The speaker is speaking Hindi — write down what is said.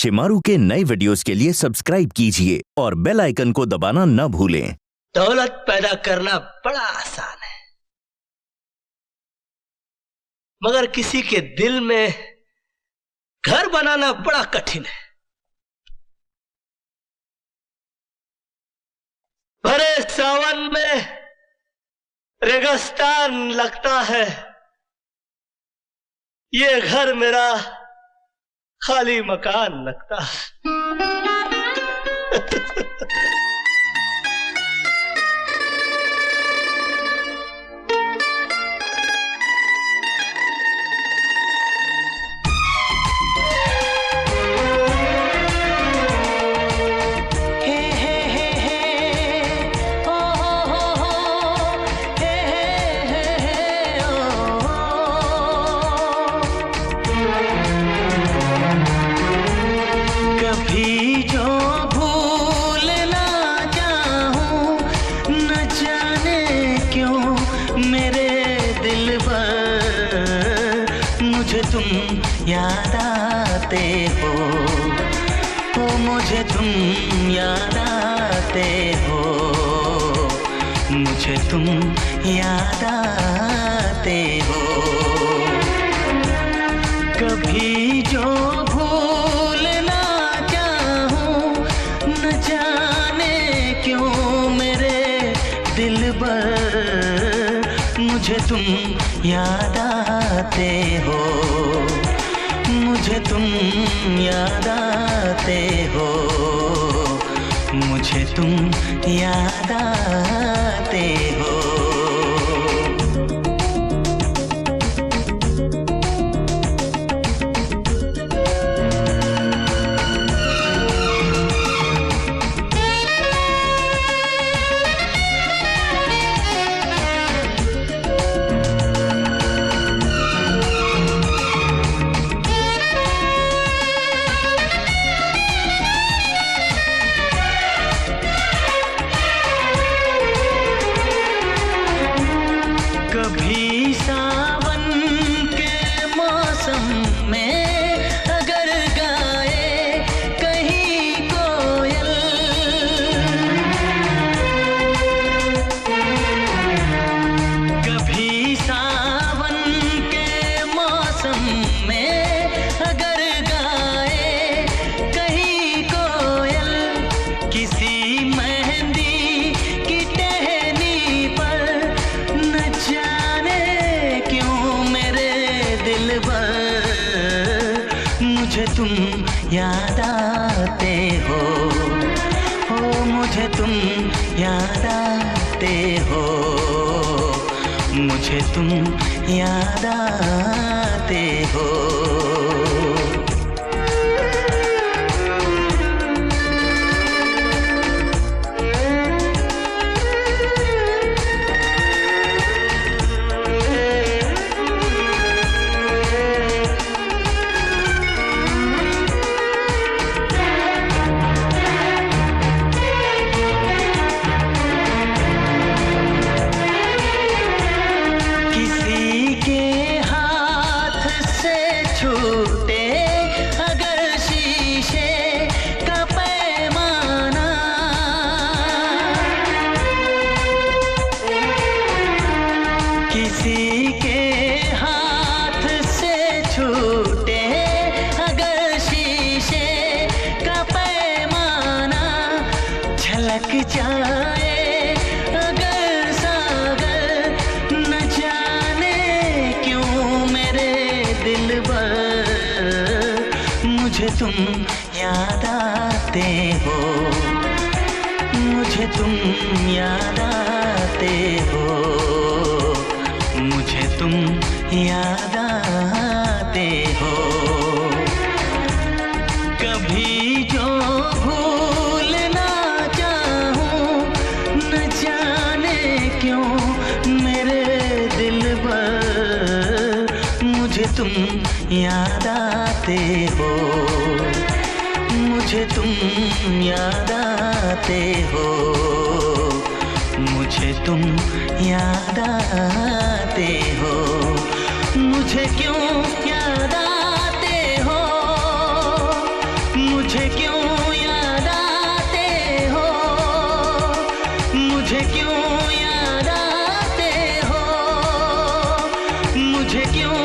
शिमारू के नए वीडियोस के लिए सब्सक्राइब कीजिए और बेल आइकन को दबाना न भूलें। दौलत पैदा करना बड़ा आसान है, मगर किसी के दिल में घर बनाना बड़ा कठिन है। भरे सावन में रेगिस्तान लगता है, ये घर मेरा खाली मकान लगता है। कभी जो भूल ना जाऊं, न जाने क्यों मेरे दिल पर मुझे तुम याद आते हो, मुझे तुम याद आते हो, मुझे तुम याद आते हो। कभी जो भूल ना चाहूं, न जाने क्यों मेरे दिल पर मुझे तुम याद आते हो, मुझे तुम याद आते हो, मुझे तुम याद आते हो। कभी सावन के मौसम में अगर गाए कहीं कोयल, कभी सावन के मौसम में अगर गाए कहीं कोयल, किसी मेहंदी की टहनी पर न जाने क्यों मेरे दिल पर मुझे तुम याद आते हो, मुझे तुम याद आते हो, मुझे तुम याद आते हो। किसी के हाथ से छूटे अगर शीशे का पैमाना, किसी के हाथ से छूटे अगर शीशे का पैमाना, झलक जाए अगर सागर, न जाने क्यों मेरे दिल पर मुझे तुम याद आते हो, मुझे तुम याद आते हो, मुझे तुम याद आते हो। कभी जो भूल ना चाहूं, न जाने क्यों मेरे दिल पर मुझे तुम याद आते हो, मुझे तुम याद आते हो, मुझे तुम याद आते हो, मुझे क्यों याद आते हो, मुझे क्यों याद आते हो, मुझे क्यों याद आते हो, मुझे क्यों